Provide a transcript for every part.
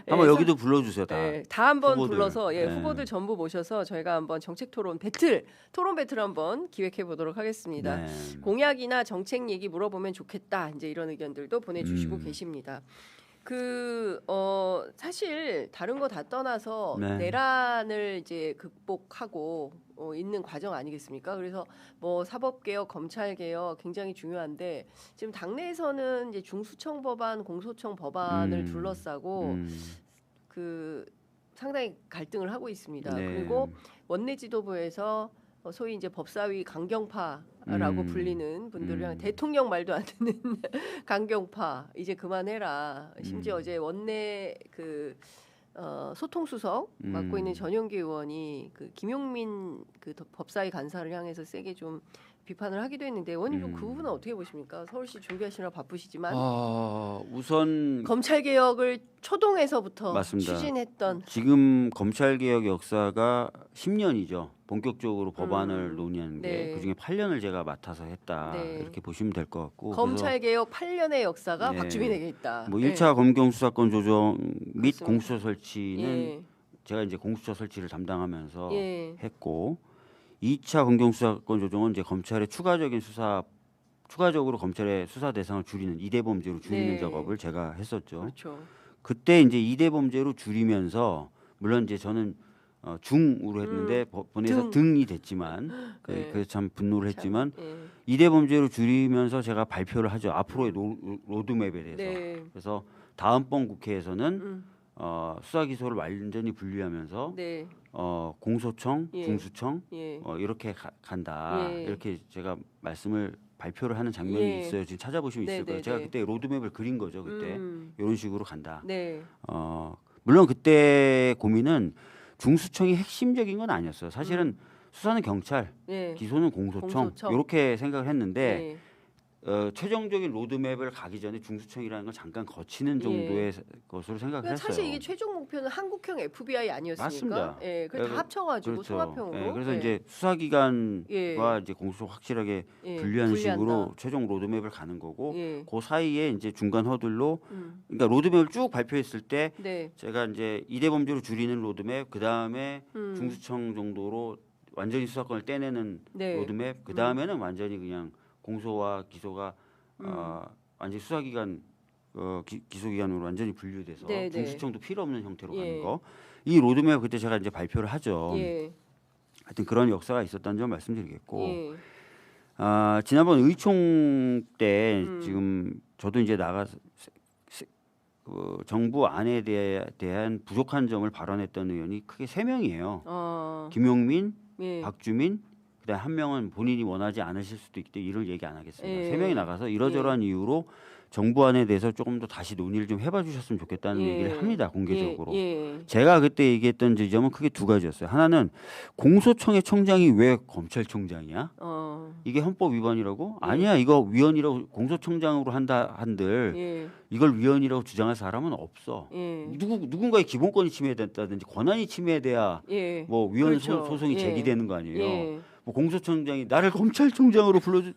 한번 여기도 불러주세요. 다. 다 한번 후보들. 불러서 후보들 전부 모셔서 저희가 한번 정책 토론 배틀 한번 기획해 보도록 하겠습니다. 네. 공약이나 정책 얘기 물어보면 좋겠다. 이제 이런 의견들도 보내주시고 계십니다. 사실 다른 거 다 떠나서 내란을 이제 극복하고 있는 과정 아니겠습니까? 그래서 뭐 사법개혁, 검찰개혁 굉장히 중요한데 지금 당내에서는 이제 중수청 법안, 공소청 법안을 둘러싸고 상당히 갈등을 하고 있습니다. 그리고 원내 지도부에서 소위 이제 법사위 강경파라고 불리는 분들이랑 대통령 말도 안 듣는 강경파 이제 그만해라. 심지어 어제 원내 소통수석 맡고 있는 전용기 의원이 김용민 법사위 간사를 향해서 세게 좀 비판을 하기도 했는데 의원님 좀 그 부분은 어떻게 보십니까? 서울시 준비하시느라 바쁘시지만 우선 검찰 개혁을 초동에서부터 맞습니다. 추진했던 지금 검찰 개혁 역사가 10년이죠. 본격적으로 법안을 논의하는 게 그중에 8년을 제가 맡아서 했다. 이렇게 보시면 될 것 같고 검찰 개혁 8년의 역사가 박주민에게 있다. 뭐 1차 검경 수사권 조정 및 그렇습니다. 공수처 설치는 제가 이제 공수처 설치를 담당하면서 했고 2차 검경 수사권 조정은 이제 추가적으로 검찰의 수사 대상을 줄이는 이대 범죄로 줄이는 작업을 제가 했었죠. 그렇죠. 그때 이제 이대 범죄로 줄이면서 물론 이제 저는 중으로 했는데 법원에서 등이 됐지만 그래서 참 분노를 했지만 이대 범죄로 줄이면서 제가 발표를 하죠. 앞으로의 로드맵에 대해서. 그래서 다음번 국회에서는 수사 기소를 완전히 분리하면서 공소청, 중수청 이렇게 간다. 이렇게 제가 발표를 하는 장면이 있어요. 지금 찾아보시면 있을 거예요. 제가 그때 로드맵을 그린 거죠. 그때 이런 식으로 간다. 물론 그때 고민은 중수청이 핵심적인 건 아니었어요. 사실은 수사는 경찰, 기소는 공소청 이렇게 생각을 했는데 최종적인 로드맵을 가기 전에 중수청이라는 걸 잠깐 거치는 정도의 것으로 생각을 했어요. 사실 이게 최종 목표는 한국형 FBI 아니었습니까? 맞습니다. 그걸 다 합쳐가지고 그렇죠. 통합형으로. 그래서 이제 수사기관과 이제 공수처 확실하게 분리하는 식으로 최종 로드맵을 가는 거고 그 사이에 이제 중간 허들로 그러니까 로드맵을 쭉 발표했을 때 제가 이제 이대 범죄로 줄이는 로드맵, 그 다음에 중수청 정도로 완전히 수사권을 떼내는 로드맵, 그 다음에는 완전히 그냥 공소와 기소가 완전히 수사기관 기소기관으로 완전히 분류돼서 중수청도 필요 없는 형태로 가는 거. 이 로드맵 그때 제가 이제 발표를 하죠. 하여튼 그런 역사가 있었다는 점 말씀드리겠고 지난번 의총 때 지금 저도 이제 정부 안에 대한 부족한 점을 발언했던 의원이 크게 3명이에요. 김용민, 박주민, 그다음 한 명은 본인이 원하지 않으실 수도 있기 때문에 이를 얘기 안 하겠습니다. 3명이 나가서 이러저러한 이유로 정부 안에 대해서 조금 더 다시 논의를 좀 해봐 주셨으면 좋겠다는 얘기를 합니다. 공개적으로. 제가 그때 얘기했던 지점은 크게 2가지였어요. 하나는 공소청의 청장이 왜 검찰총장이야? 이게 헌법 위반이라고? 아니야. 이거 위헌이라고 공소청장으로 한들 이걸 위헌이라고 주장할 사람은 없어. 누군가의 기본권이 침해됐다든지 권한이 침해돼야 뭐 위헌 소송이 제기되는 거 아니에요. 뭐 공소청장이 나를 검찰총장으로 불러주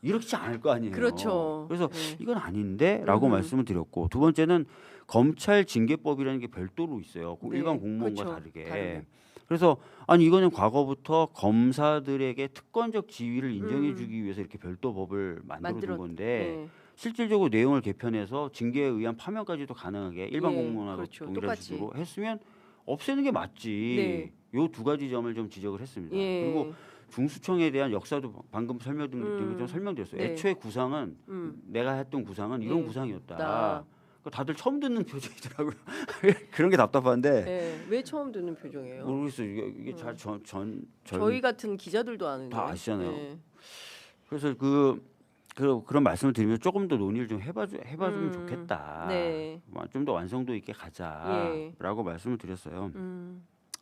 이렇지 않을 거 아니에요. 그렇죠. 그래서 이건 아닌데라고 말씀을 드렸고 2번째는 검찰 징계법이라는 게 별도로 있어요. 일반 공무원과 다르게. 그래서 아니 이거는 과거부터 검사들에게 특권적 지위를 인정해주기 위해서 이렇게 별도 법을 만들어둔 건데 실질적으로 내용을 개편해서 징계에 의한 파면까지도 가능하게 일반 공무원하고 동일한 식으로 했으면 없애는 게 맞지. 요 2가지 점을 좀 지적을 했습니다. 그리고 중수청에 대한 역사도 방금 설명드렸어요. 애초에 구상은 내가 했던 구상은 이런 구상이었다. 다들 처음 듣는 표정이더라고요. 그런 게 답답한데. 왜 처음 듣는 표정이에요? 모르겠어요. 이게 잘 저희 같은 기자들도 아는데. 다 아시잖아요. 그래서 그런 말씀을 드리면 조금 더 논의를 좀 해봐주면 좋겠다. 좀 더 완성도 있게 가자라고 말씀을 드렸어요.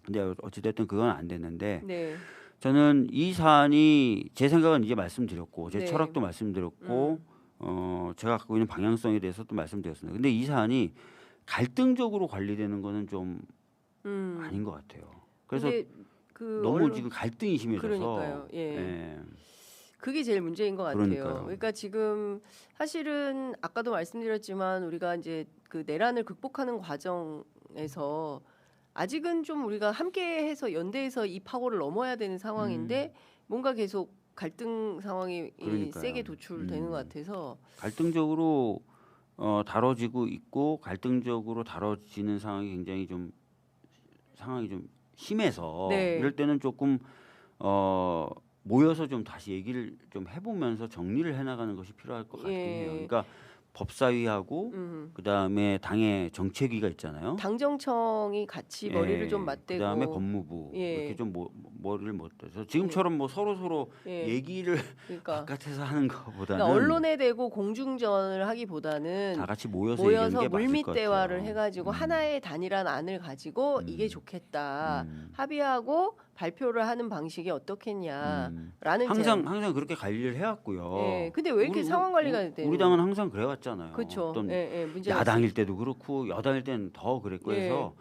근데 어찌됐든 그건 안 됐는데 저는 이 사안이 제 생각은 이제 말씀드렸고 제 철학도 말씀드렸고 제가 갖고 있는 방향성에 대해서도 말씀드렸습니다. 근데 이 사안이 갈등적으로 관리되는 거는 좀 아닌 것 같아요. 그래서 너무 지금 갈등이 심해져서. 그러니까요. 그게 제일 문제인 것 같아요. 그러니까요. 그러니까 지금 사실은 아까도 말씀드렸지만 우리가 이제 그 내란을 극복하는 과정에서 아직은 좀 우리가 함께해서 연대해서 이 파고를 넘어야 되는 상황인데 뭔가 계속 갈등 상황이 세게 도출되는 것 같아서 갈등적으로 다뤄지고 있고 갈등적으로 다뤄지는 상황이 굉장히 좀 심해서 네. 이럴 때는 조금 모여서 좀 다시 얘기를 좀 해보면서 정리를 해나가는 것이 필요할 것 같긴 해요. 그러니까 법사위하고 그다음에 당의 정책위가 있잖아요. 당정청이 같이 머리를 좀 맞대고 그다음에 법무부 이렇게 좀 머리를 맞대서 지금처럼 뭐 서로 얘기를 그러니까. 바깥에서 하는 것보다는 그러니까 언론에 대고 공중전을 하기보다는 다 같이 모여서 물밑 대화를 해가지고 하나의 단일한 안을 가지고 이게 좋겠다 합의하고 발표를 하는 방식이 어떻겠냐라는 항상 그렇게 관리를 해왔고요. 예, 근데 왜 이렇게 상황 관리가 되는? 우리 당은 항상 그래왔잖아요. 그렇죠. 어떤 문제가 야당일 때도 그렇고 여당일 때는 더 그랬고 해서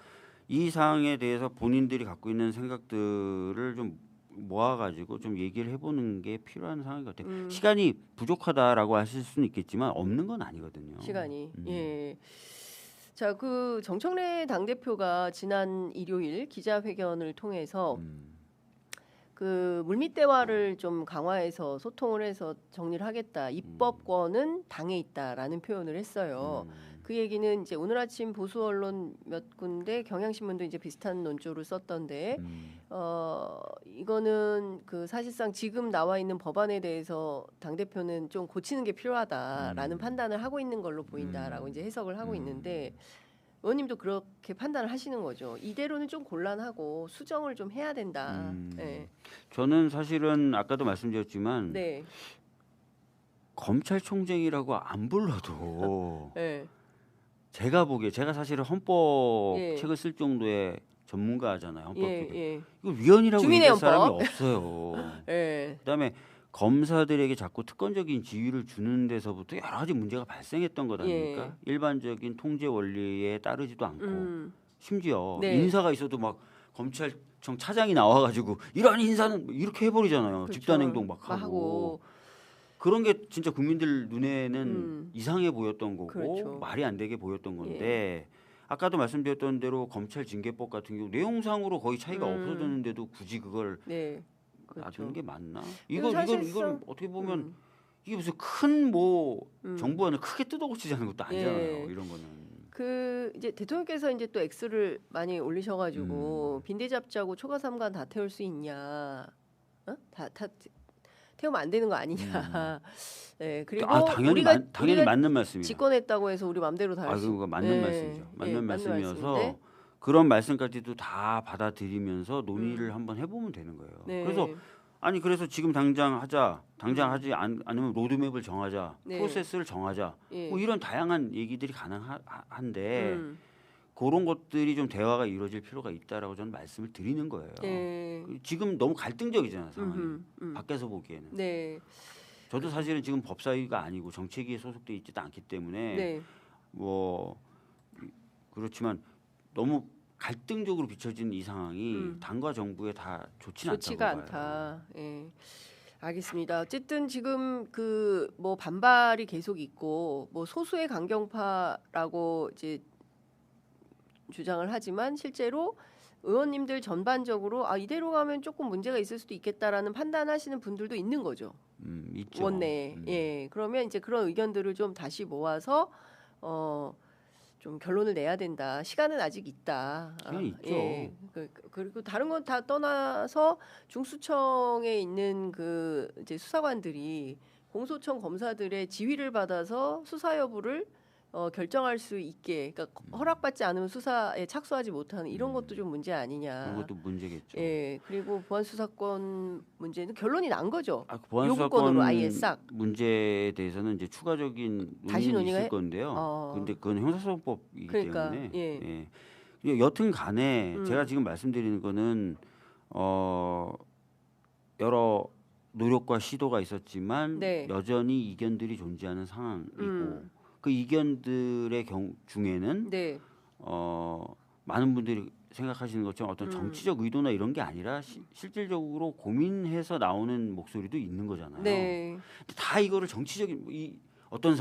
이 사항에 대해서 본인들이 갖고 있는 생각들을 좀 모아가지고 좀 얘기를 해보는 게 필요한 상황인 것 같아요. 시간이 부족하다라고 하실 수는 있겠지만 없는 건 아니거든요. 시간이. 예. 자, 그 정청래 당대표가 지난 일요일 기자회견을 통해서 그 물밑 대화를 좀 강화해서 소통을 해서 정리를 하겠다. 입법권은 당에 있다라는 표현을 했어요. 그 얘기는 이제 오늘 아침 보수 언론 몇 군데 경향신문도 이제 비슷한 논조를 썼던데 이거는 그 사실상 지금 나와 있는 법안에 대해서 당 대표는 좀 고치는 게 필요하다라는 판단을 하고 있는 걸로 보인다라고 이제 해석을 하고 있는데 의원님도 그렇게 판단을 하시는 거죠. 이대로는 좀 곤란하고 수정을 좀 해야 된다. 네. 저는 사실은 아까도 말씀드렸지만 네. 검찰총장이라고 안 불러도 네. 제가 보기에 제가 사실은 헌법 책을 쓸 정도의 전문가잖아요. 헌법 쪽에. 이거 위헌이라고 얘기할 사람이 없어요. 그다음에 검사들에게 자꾸 특권적인 지위를 주는 데서부터 여러 가지 문제가 발생했던 것 아닙니까? 일반적인 통제 원리에 따르지도 않고 심지어 인사가 있어도 막 검찰청 차장이 나와가지고 이러한 인사는 이렇게 해버리잖아요. 그렇죠. 집단행동 막 하고. 그런 게 진짜 국민들 눈에는 이상해 보였던 거고 그렇죠. 말이 안 되게 보였던 건데 아까도 말씀드렸던 대로 검찰 징계법 같은 경우 내용상으로 거의 차이가 없어졌는데도 굳이 그걸 놔두는 게 맞나? 이건 어떻게 보면 이게 무슨 큰 정부안을 크게 뜯어고치자는 것도 아니잖아요. 이런 거는. 그 이제 대통령께서 이제 또 X를 많이 올리셔가지고 빈대 잡자고 초과 삼관 다 태울 수 있냐? 다 태우면 안 되는 거 아니냐? 네, 그리고 당연히 맞는 말씀이에요. 집권했다고 해서 우리 마음대로 다 할 수. 그거 맞는 말씀이죠. 맞는 말씀이어서 그런 말씀까지도 다 받아들이면서 논의를 한번 해보면 되는 거예요. 그래서 지금 당장 하지 않으면 로드맵을 정하자, 프로세스를 정하자, 뭐 이런 다양한 얘기들이 가능한데 그런 것들이 좀 대화가 이루어질 필요가 있다라고 저는 말씀을 드리는 거예요. 지금 너무 갈등적이잖아요, 상황이. 밖에서 보기에는. 저도 사실은 지금 법사위가 아니고 정책위에 소속돼 있지도 않기 때문에 뭐 그렇지만 너무 갈등적으로 비춰진 이 상황이 당과 정부에 다 좋지가 않다. 알겠습니다. 어쨌든 지금 그 뭐 반발이 계속 있고 뭐 소수의 강경파라고 이제 주장을 하지만 실제로 의원님들 전반적으로 이대로 가면 조금 문제가 있을 수도 있겠다라는 판단하시는 분들도 있는 거죠. 있죠. 원내에. 그러면 이제 그런 의견들을 좀 다시 모아서 좀 결론을 내야 된다. 시간은 아직 있다. 시간이 있죠. 그리고 다른 건 다 떠나서 중수청에 있는 그 이제 수사관들이 공소청 검사들의 지휘를 받아서 수사 여부를 결정할 수 있게, 그러니까 허락받지 않으면 수사에 착수하지 못하는 이런 것도 좀 문제 아니냐. 그것도 문제겠죠. 그리고 보안 수사권 문제는 결론이 난 거죠. 보안 요구권으로 아예 싹. 문제에 대해서는 이제 추가적인 논의는 있을 건데요. 근데 그건 형사소송법이기 때문에. 여튼간에 제가 지금 말씀드리는 거는 여러 노력과 시도가 있었지만 여전히 이견들이 존재하는 상황이고. 그 이견들의 중에는 많은 분들이 생각하시는 것처럼 어떤 음. 정치적 의도나 이런 게 아니라 실질적으로 고민해서 나오는 목소리도 있는 거잖아요. 네. 다 이거를 정치적인 이 어떤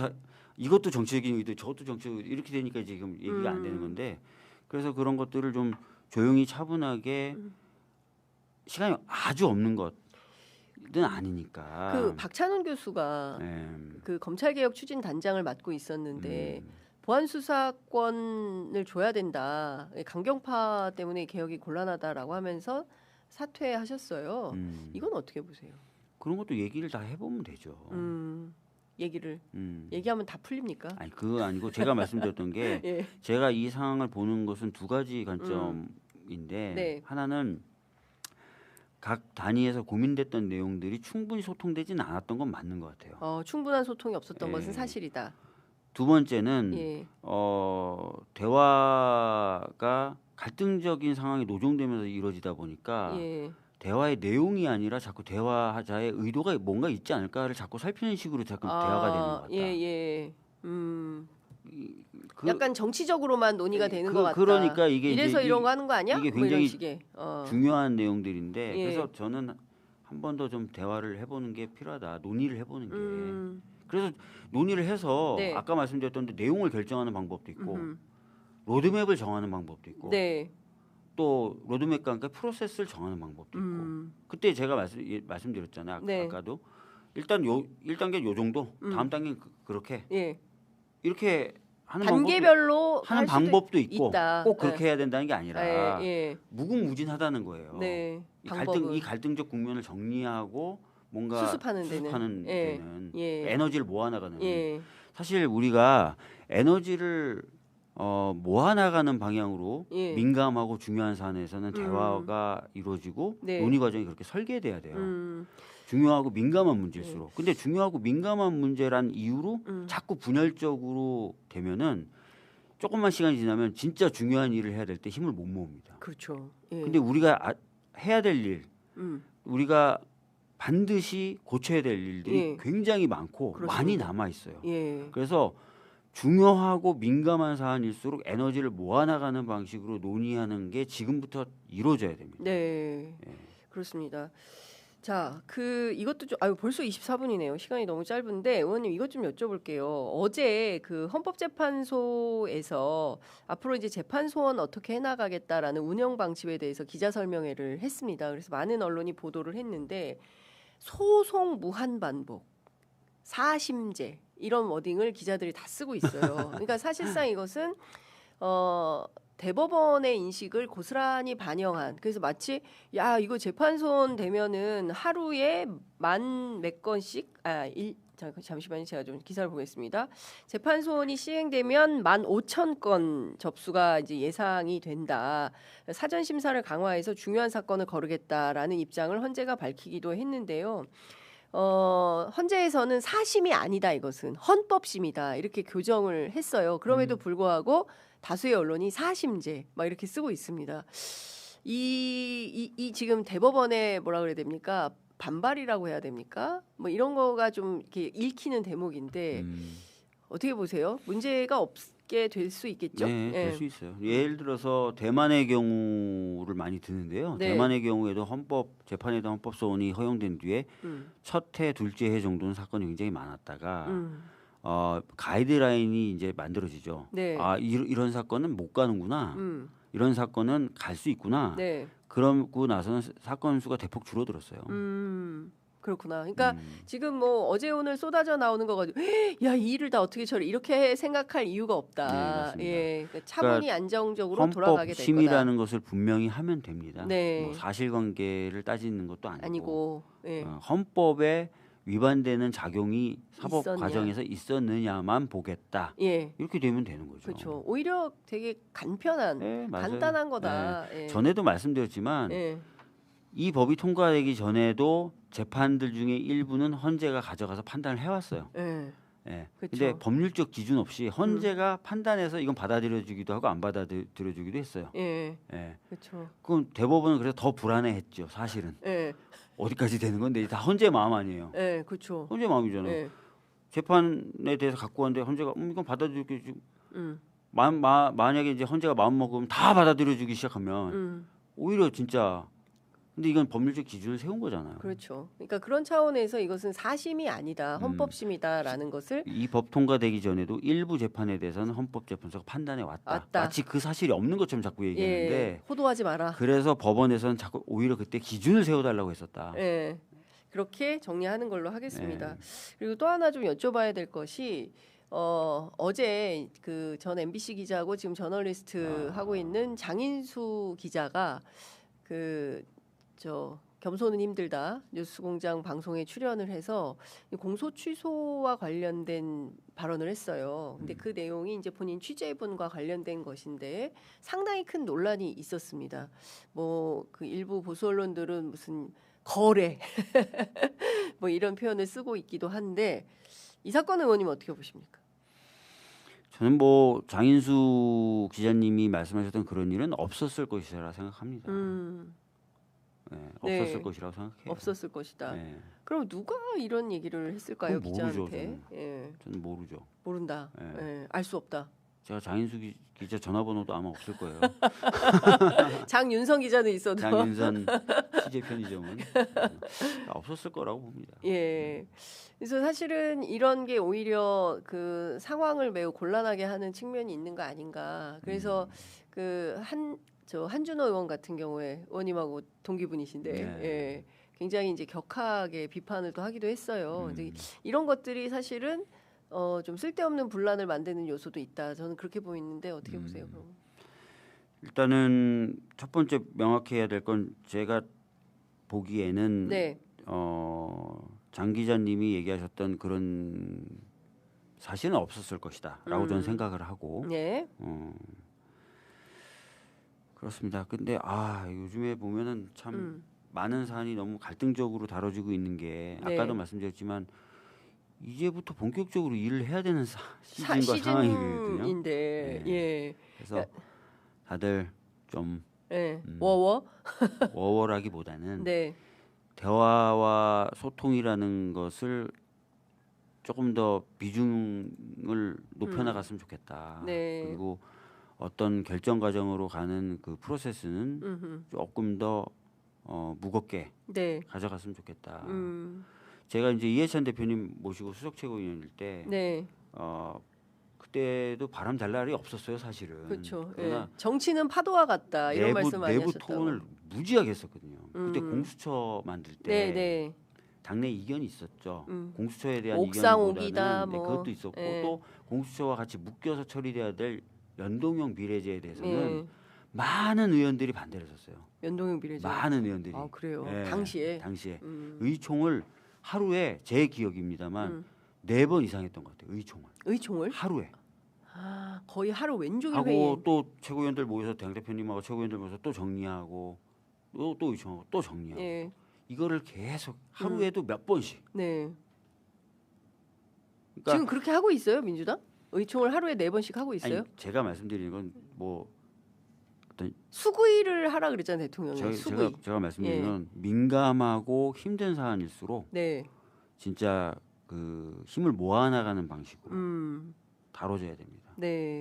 이것도 정치적인 의도, 저것도 정치적 의도 이렇게 되니까 지금 얘기가 안 되는 건데 그래서 그런 것들을 좀 조용히 차분하게 시간이 아주 없는 것은 아니니까. 그 박찬원 교수가 네. 그 검찰개혁 추진 단장을 맡고 있었는데 보안 수사권을 줘야 된다. 강경파 때문에 개혁이 곤란하다라고 하면서 사퇴하셨어요. 이건 어떻게 보세요? 그런 것도 얘기를 다 해보면 되죠. 얘기를 얘기하면 다 풀립니까? 아니 그거 아니고 제가 말씀드렸던 게 예. 제가 이 상황을 보는 것은 두 가지 관점인데 네. 하나는 각 단위에서 고민됐던 내용들이 충분히 소통되지는 않았던 건 맞는 것 같아요. 충분한 소통이 없었던 예. 것은 사실이다. 두 번째는 예. 대화가 갈등적인 상황이 노정되면서 이루어지다 보니까 예. 대화의 내용이 아니라 자꾸 대화자의 의도가 뭔가 있지 않을까를 자꾸 살피는 식으로 자꾸 대화가 되는 것 같다. 예. 약간 정치적으로만 논의가 되는 것 같다. 그러니까 이게 이래서 이런 거 하는 거 아니야? 이게 뭐 이런 굉장히 식의. 중요한 내용들인데 예. 그래서 저는 한 번 더 좀 대화를 해보는 게 필요하다. 논의를 해보는 게. 그래서 논의를 해서 네. 아까 말씀드렸던 내용을 결정하는 방법도 있고 로드맵을 정하는 방법도 있고 네. 또 로드맵과 함께 프로세스를 정하는 방법도 있고 그때 제가 말씀드렸잖아요. 네. 아까도 일단 1단계 요 정도 다음 단계는 그렇게 예. 이렇게 하는 단계별로 하는 할 수도 방법도 있고 있다. 꼭 그렇게 해야 된다는 게 아니라 예. 무궁무진하다는 거예요. 네. 이 갈등적 국면을 정리하고 뭔가 수습하는 데는. 데는 예. 에너지를 모아나가는 예. 사실 우리가 에너지를 모아나가는 방향으로 예. 민감하고 중요한 사안에서는 대화가 이루어지고 네. 논의 과정이 그렇게 설계돼야 돼요. 중요하고 민감한 문제일수록. 근데 중요하고 민감한 문제란 이유로 자꾸 분열적으로 되면은 조금만 시간이 지나면 진짜 중요한 일을 해야 될 때 힘을 못 모읍니다. 그렇죠. 예. 근데 우리가 해야 될 일, 우리가 반드시 고쳐야 될 일들이 예. 굉장히 많고 그렇습니다. 많이 남아 있어요. 예. 그래서 중요하고 민감한 사안일수록 에너지를 모아나가는 방식으로 논의하는 게 지금부터 이루어져야 됩니다. 네. 예. 그렇습니다. 자, 이것도 좀 벌써 24분이네요. 시간이 너무 짧은데 의원님 이것 좀 여쭤볼게요. 어제 그 헌법재판소에서 앞으로 이제 재판 소원 어떻게 해나가겠다라는 운영 방침에 대해서 기자 설명회를 했습니다. 그래서 많은 언론이 보도를 했는데 소송 무한 반복, 사심제 이런 워딩을 기자들이 다 쓰고 있어요. 그러니까 사실상 이것은 대법원의 인식을 고스란히 반영한, 그래서 마치 야 이거 재판소원 되면은 하루에 만 몇 건씩 잠시만요, 제가 좀 기사를 보겠습니다. 재판소원이 시행되면 15,000건 접수가 이제 예상이 된다. 사전 심사를 강화해서 중요한 사건을 거르겠다라는 입장을 헌재가 밝히기도 했는데요. 헌재에서는 사심이 아니다, 이것은 헌법심이다 이렇게 교정을 했어요. 그럼에도 불구하고 다수의 언론이 사심제 막 이렇게 쓰고 있습니다. 이 지금 대법원의 뭐라 그래야 됩니까? 반발이라고 해야 됩니까? 뭐 이런 거가 좀 이렇게 읽히는 대목인데 어떻게 보세요? 문제가 없게 될 수 있겠죠? 네, 될 수 있어요. 예를 들어서 대만의 경우를 많이 드는데요. 네. 대만의 경우에도 재판에도 헌법 소원이 허용된 뒤에 첫 해, 둘째 해 정도는 사건이 굉장히 많았다가 가이드라인이 이제 만들어지죠. 네. 이런 사건은 못 가는구나. 이런 사건은 갈 수 있구나. 네. 그러고 나서는 사건 수가 대폭 줄어들었어요. 그렇구나. 그러니까 지금 뭐 어제 오늘 쏟아져 나오는 거 가지고 야, 이 일을 다 어떻게 처리 이렇게 생각할 이유가 없다. 네, 맞습니다. 예, 그러니까 차분히 안정적으로 돌아가게 될 거다. 헌법심이라는 것을 분명히 하면 됩니다. 네. 뭐 사실관계를 따지는 것도 아니고 예. 헌법에 위반되는 작용이 사법 있었냐. 과정에서 있었느냐만 보겠다. 예. 이렇게 되면 되는 거죠. 그렇죠. 오히려 되게 간편한, 네, 맞아요. 간단한 거다. 네. 예. 전에도 말씀드렸지만 예. 이 법이 통과되기 전에도 재판들 중에 일부는 헌재가 가져가서 판단을 해왔어요. 예. 예. 그쵸. 근데 법률적 기준 없이 헌재가 판단해서 이건 받아들여주기도 하고 안 받아들여주기도 했어요. 예. 예. 그렇죠. 그럼 대법원은 그래서 더 불안해했죠. 사실은 예. 어디까지 되는 건데 다 헌재 마음 아니에요. 예. 그렇죠. 헌재 마음이잖아요. 예. 재판에 대해서 갖고 왔는데 헌재가 이건 받아들이기 만약에 이제 헌재가 마음 먹으면 다 받아들여주기 시작하면 오히려 진짜 근데 이건 법률적 기준을 세운 거잖아요. 그렇죠. 그러니까 그런 차원에서 이것은 사심이 아니다, 헌법심이다라는 것을 이 법 통과되기 전에도 일부 재판에 대해서는 헌법재판소가 판단해 왔다. 마치 그 사실이 없는 것처럼 자꾸 얘기하는데 예, 호도하지 마라. 그래서 법원에서는 자꾸 오히려 그때 기준을 세워달라고 했었다. 예, 그렇게 정리하는 걸로 하겠습니다. 네. 그리고 또 하나 좀 여쭤봐야 될 것이 어제 그 전 MBC 기자고 지금 저널리스트 하고 있는 장인수 기자가 겸손은 힘들다 뉴스공장 방송에 출연을 해서 공소 취소와 관련된 발언을 했어요. 근데 그 내용이 이제 본인 취재분과 관련된 것인데 상당히 큰 논란이 있었습니다. 뭐 그 일부 보수 언론들은 무슨 거래 뭐 이런 표현을 쓰고 있기도 한데 이사건 의원님 어떻게 보십니까? 저는 뭐 장인수 기자님이 말씀하셨던 그런 일은 없었을 것이라 생각합니다. 네, 없었을 네. 것이라고 생각해요. 없었을 것이다. 네. 그럼 누가 이런 얘기를 했을까요, 그건 모르죠, 기자한테? 예. 저는 모르죠. 모른다. 네. 예. 알 수 없다. 제가 장인수 기자 전화번호도 아마 없을 거예요. 장윤성 기자는 있어도 장윤선 취재 편의점은 없었을 거라고 봅니다. 예. 그래서 사실은 이런 게 오히려 그 상황을 매우 곤란하게 하는 측면이 있는 거 아닌가. 그래서 한준호 의원 같은 경우에 의원님하고 동기분이신데 네. 예. 굉장히 이제 격하게 비판을 또 하기도 했어요. 근데 이런 것들이 사실은 좀 쓸데없는 분란을 만드는 요소도 있다. 저는 그렇게 보이는데 어떻게 보세요? 그럼? 일단은 첫 번째 명확해야 될 건 제가 보기에는 네. 장 기자님이 얘기하셨던 그런 사실은 없었을 것이다라고 저는 생각을 하고 네. 그렇습니다. 근데 요즘에 보면은 참 많은 사안이 너무 갈등적으로 다뤄지고 있는 게 네. 아까도 말씀드렸지만 이제부터 본격적으로 일을 해야 되는 시즌과 상황이거든요. 시즌인데 네. 예. 그래서 다들 좀 예. 워워라기보다는 네. 대화와 소통이라는 것을 조금 더 비중을 높여나갔으면 좋겠다. 네. 그리고 어떤 결정 과정으로 가는 그 프로세스는 조금 더 무겁게 네. 가져갔으면 좋겠다. 제가 이제 이해찬 대표님 모시고 수석 최고위원일 때 네. 그때도 바람 잘 날이 없었어요, 사실은. 그렇죠. 그러나 예. 정치는 파도와 같다 이런 말씀 많이 내부 하셨다고. 토론을 무지하게 했었거든요. 그때 공수처 만들 때 네. 당내 이견이 있었죠. 공수처에 대한 옥상옥이다 이견보다는 뭐. 그것도 있었고 예. 또 공수처와 같이 묶여서 처리돼야 될 연동형 비례제에 대해서는 예. 많은 의원들이 반대를 했었어요. 연동형 비례제. 많은 의원들이. 아 그래요. 예, 당시에. 의총을 하루에 제 기억입니다만 4번 이상 했던 것 같아요. 의총을? 하루에. 거의 하루 왼종일 하고 회의. 또 최고위원들 모여서 당 대표님하고 최고위원들 모여서 또 정리하고 또 의총하고 또 정리하고 예. 이거를 계속 하루에도 몇 번씩. 네. 그러니까 지금 그렇게 하고 있어요, 민주당? 의총을 하루에 4번씩 하고 있어요? 아니, 제가 말씀드리는 건 뭐 어떤 수구의를 하라 그랬잖아요, 대통령이. 수구의. 제가 말씀드리는 건 민감하고 힘든 사안일수록 네. 진짜 그 힘을 모아나가는 방식으로 다뤄져야 됩니다. 네.